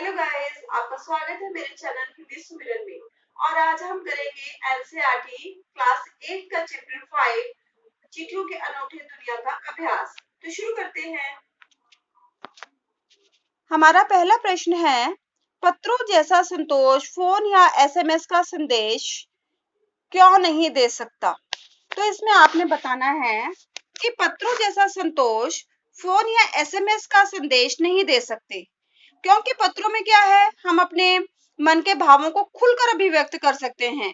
Hello guys, आपका स्वागत है मेरे चैनल हिंदी सुमिरन में। और आज हम करेंगे एनसीईआरटी क्लास 8 का चैप्टर 5 चिट्ठियों के अनूठे दुनिया का अभ्यास। तो शुरू करते हैं। हमारा पहला प्रश्न है, पत्रों जैसा संतोष फोन या एसएमएस का संदेश क्यों नहीं दे सकता। तो इसमें आपने बताना है कि पत्रों जैसा संतोष फोन या एसएमएस का संदेश नहीं दे सकते, क्योंकि पत्रों में क्या है, हम अपने मन के भावों को खुलकर अभिव्यक्त कर सकते हैं,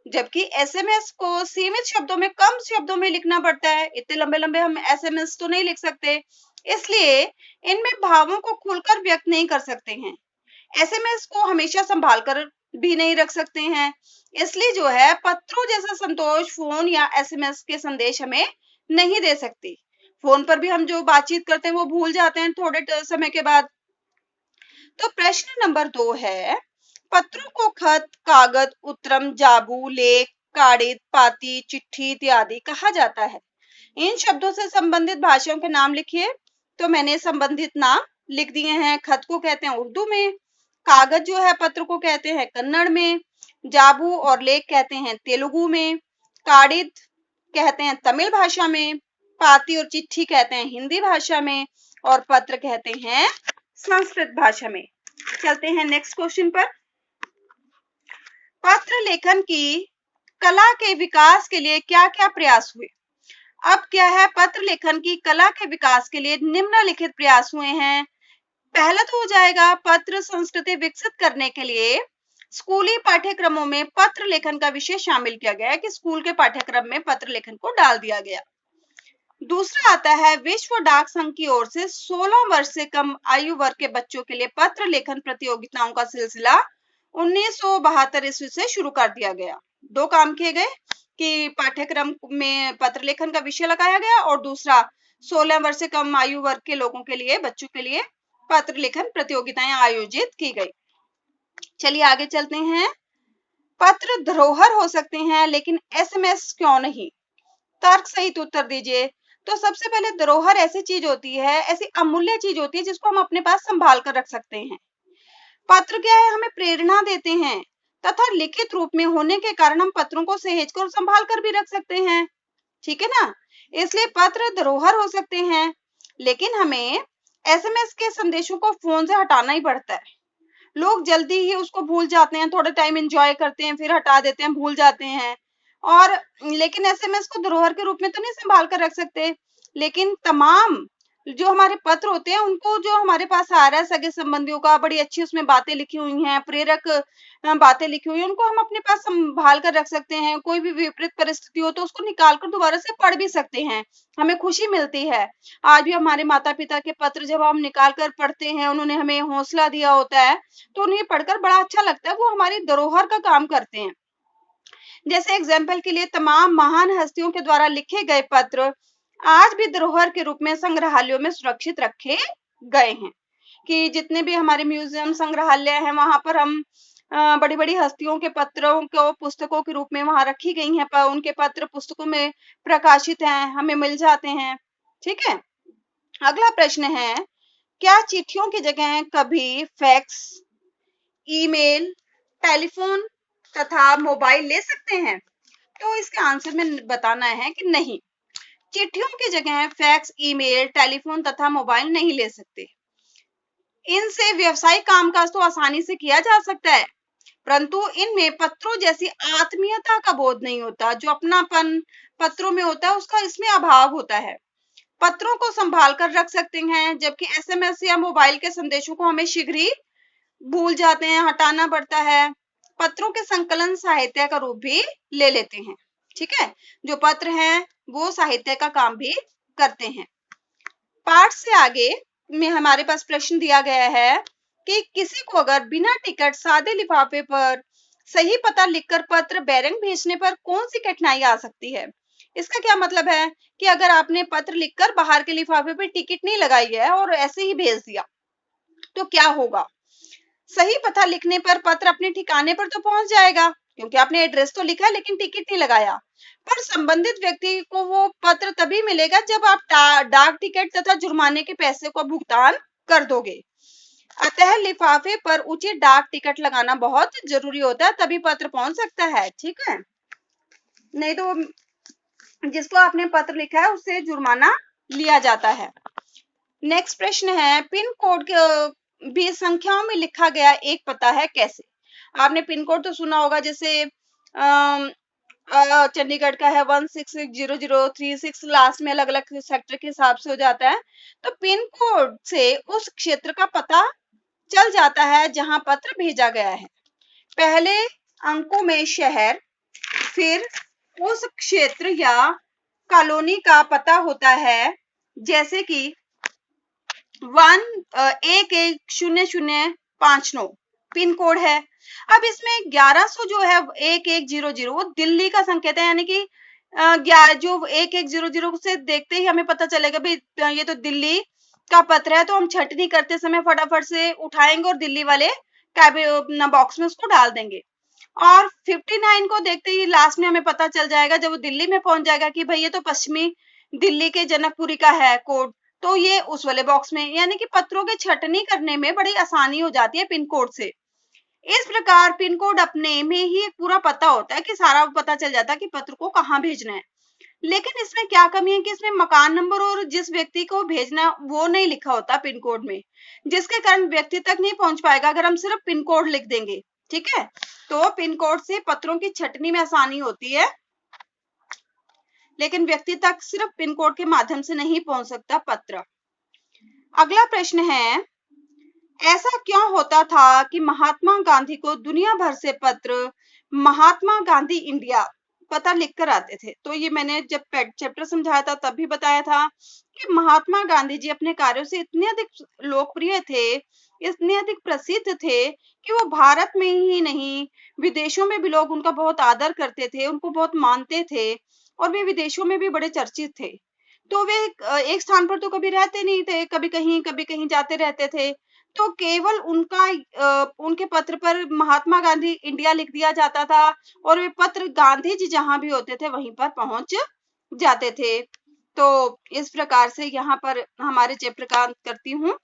जबकि एसएमएस को सीमित शब्दों में, कम शब्दों में लिखना पड़ता है। इतने लंबे लंबे हम एसएमएस तो नहीं लिख सकते, इसलिए इनमें भावों को खुलकर व्यक्त नहीं कर सकते हैं। एसएमएस को हमेशा संभाल कर भी नहीं रख सकते हैं, इसलिए जो है पत्रों जैसा संतोष फोन या एसएमएस के संदेश हमें नहीं दे सकती। फोन पर भी हम जो बातचीत करते हैं वो भूल जाते हैं थोड़े समय के बाद। तो प्रश्न नंबर 2 है, पत्रों को खत, कागज, उत्तरम, जाबू, लेख, कागज, पाती, चिट्ठी इत्यादि कहा जाता है। इन शब्दों से संबंधित भाषाओं के नाम लिखिए। तो मैंने संबंधित नाम लिख दिए हैं। खत को कहते हैं उर्दू में, कागज जो है पत्र को कहते हैं कन्नड़ में, जाबू और लेख कहते हैं तेलुगु में, कागज कहते हैं तमिल भाषा में, पाती और चिट्ठी कहते हैं हिंदी भाषा में, और पत्र कहते हैं संस्कृत भाषा में। चलते हैं नेक्स्ट क्वेश्चन पर। पत्र लेखन की कला के विकास के लिए क्या क्या प्रयास हुए। अब क्या है, पत्र लेखन की कला के विकास के लिए निम्नलिखित प्रयास हुए हैं। पहला तो हो जाएगा, पत्र संस्कृति विकसित करने के लिए स्कूली पाठ्यक्रमों में पत्र लेखन का विषय शामिल किया गया है, कि स्कूल के पाठ्यक्रम में पत्र लेखन को डाल दिया गया। दूसरा आता है, विश्व डाक संघ की ओर से 16 वर्ष से कम आयु वर्ग के बच्चों के लिए पत्र लेखन प्रतियोगिताओं का सिलसिला 1972 ईस्वी से शुरू कर दिया गया। दो काम किए गए कि पाठ्यक्रम में पत्र लेखन का विषय लगाया गया, और दूसरा 16 वर्ष से कम आयु वर्ग के लोगों के लिए, बच्चों के लिए पत्र लेखन प्रतियोगिताएं आयोजित की गई। चलिए आगे चलते हैं। पत्र धरोहर हो सकते हैं, लेकिन एसएमएस क्यों नहीं। तर्क सहित उत्तर दीजिए। तो सबसे पहले धरोहर ऐसी चीज होती है, ऐसी अमूल्य चीज होती है जिसको हम अपने पास संभाल कर रख सकते हैं। पत्र क्या है, हमें प्रेरणा देते हैं, तथा लिखित रूप में होने के कारण हम पत्रों को सहेज कर और संभाल कर भी रख सकते हैं। ठीक है ना, इसलिए पत्र धरोहर हो सकते हैं, लेकिन हमें एसएमएस के संदेशों को फोन से हटाना ही पड़ता है। लोग जल्दी ही उसको भूल जाते हैं, थोड़ा टाइम एंजॉय करते हैं, फिर हटा देते हैं, भूल जाते हैं। और लेकिन एसएमएस को धरोहर के रूप में तो नहीं संभाल कर रख सकते, लेकिन तमाम जो हमारे पत्र होते हैं उनको, जो हमारे पास आ रहा है सगे संबंधियों का, बड़ी अच्छी उसमें बातें लिखी हुई हैं, प्रेरक बातें लिखी हुई हैं, उनको हम अपने पास संभाल कर रख सकते हैं। कोई भी विपरीत परिस्थिति हो तो उसको निकाल कर दोबारा से पढ़ भी सकते हैं, हमें खुशी मिलती है। आज भी हमारे माता पिता के पत्र जब हम निकाल कर पढ़ते हैं, उन्होंने हमें हौसला दिया होता है, तो उन्हें पढ़कर बड़ा अच्छा लगता है, वो हमारी धरोहर का काम करते हैं। जैसे एग्जाम्पल के लिए, तमाम महान हस्तियों के द्वारा लिखे गए पत्र आज भी धरोहर के रूप में संग्रहालयों में सुरक्षित रखे गए हैं, कि जितने भी हमारे म्यूजियम संग्रहालय हैं वहां पर हम बड़ी बड़ी हस्तियों के पत्रों को पुस्तकों के रूप में वहां रखी गई हैं, पर उनके पत्र पुस्तकों में प्रकाशित हैं, हमें मिल जाते हैं। ठीक है, अगला प्रश्न है, क्या चिट्ठियों की जगह कभी फैक्स, ईमेल, टेलीफोन तथा मोबाइल ले सकते हैं। तो इसका आंसर में बताना है कि नहीं, चिट्ठियों की जगह फैक्स, ईमेल, टेलीफोन तथा मोबाइल नहीं ले सकते। इनसे व्यवसायिक कामकाज तो आसानी से किया जा सकता है, परंतु इनमें पत्रों जैसी आत्मीयता का बोध नहीं होता। जो अपनापन पत्रों में होता है उसका इसमें अभाव होता है। पत्रों को संभाल कर रख सकते हैं, जबकि एसएमएस या मोबाइल के संदेशों को हमें शीघ्र ही भूल जाते हैं, हटाना पड़ता है। पत्रों के संकलन साहित्य का रूप भी ले लेते हैं। ठीक है, जो पत्र हैं वो साहित्य का काम भी करते हैं। पाठ से आगे में हमारे पास प्रश्न दिया गया है कि किसी को अगर बिना टिकट सादे लिफाफे पर सही पता लिखकर पत्र बैरंग भेजने पर कौन सी कठिनाई आ सकती है। इसका क्या मतलब है कि अगर आपने पत्र लिखकर बाहर के लिफाफे पर टिकट नहीं लगाई है और ऐसे ही भेज दिया तो क्या होगा। सही पता लिखने पर पत्र अपने ठिकाने पर तो पहुंच जाएगा, क्योंकि आपने एड्रेस तो लिखा है लेकिन टिकट नहीं लगाया, पर संबंधित व्यक्ति को वो पत्र तभी मिलेगा जब आप डाक टिकट तथा जुर्माने के पैसे को भुगतान कर दोगे। अतः लिफाफे पर उचित डाक टिकट लगाना बहुत जरूरी होता है, तभी पत्र पहुंच सकता है। ठीक है, नहीं तो जिसको आपने पत्र लिखा है उससे जुर्माना लिया जाता है। नेक्स्ट प्रश्न है, पिन कोड भी संख्याओं में लिखा गया एक पता है कैसे? आपने पिन कोड तो सुना होगा, जैसे चंडीगढ़ का है 160036, लास्ट में अलग अलग सेक्टर के हिसाब से हो जाता है। तो पिन कोड से उस क्षेत्र का पता चल जाता है जहां पत्र भेजा गया है। पहले अंकों में शहर, फिर उस क्षेत्र या कॉलोनी का पता होता है, जैसे कि 110059 पिन कोड है। अब इसमें 1100 जो है 1100 वो दिल्ली का संकेत है, यानी कि जो 1100 से देखते ही हमें पता चलेगा भाई ये तो दिल्ली का पत्र है, तो हम छंटनी करते समय फटाफट से उठाएंगे और दिल्ली वाले बॉक्स में उसको डाल देंगे। और 59 को देखते ही लास्ट में हमें पता चल जाएगा, जब वो दिल्ली में पहुंच जाएगा कि भाई ये तो पश्चिमी दिल्ली के जनकपुरी का है कोड, तो ये उस वाले बॉक्स में, यानी कि पत्रों के छटनी करने में बड़ी आसानी हो जाती है पिन कोड से। इस प्रकार पिन कोड अपने में ही एक पूरा पता होता है कि सारा पता चल जाता है कि पत्र को कहाँ भेजना है। लेकिन इसमें क्या कमी है कि इसमें मकान नंबर और जिस व्यक्ति को भेजना वो नहीं लिखा होता पिन कोड में, जिसके कारण व्यक्ति तक नहीं पहुंच पाएगा अगर हम सिर्फ पिन कोड लिख देंगे। ठीक है, तो पिन कोड से पत्रों की छटनी में आसानी होती है, लेकिन व्यक्ति तक सिर्फ पिन कोड के माध्यम से नहीं पहुंच सकता पत्र। अगला प्रश्न है, ऐसा क्यों होता था कि महात्मा गांधी को दुनिया भर से पत्र महात्मा गांधी इंडिया पता लिखकर आते थे? तो ये मैंने जब चैप्टर समझाया था तब भी बताया था कि महात्मा गांधी जी अपने कार्यों से इतने अधिक लोकप्रिय थे, इतने अधिक प्रसिद्ध थे कि वो भारत में ही नहीं विदेशों में भी लोग उनका बहुत आदर करते थे, उनको बहुत मानते थे, और वे विदेशों में भी बड़े चर्चित थे। तो वे एक स्थान पर तो कभी रहते नहीं थे, कभी कहीं जाते रहते थे। तो केवल उनके पत्र पर महात्मा गांधी इंडिया लिख दिया जाता था, और वे पत्र गांधी जी जहां भी होते थे वहीं पर पहुंच जाते थे। तो इस प्रकार से यहाँ पर हमारे चैप्टर का अंत करती हूँ।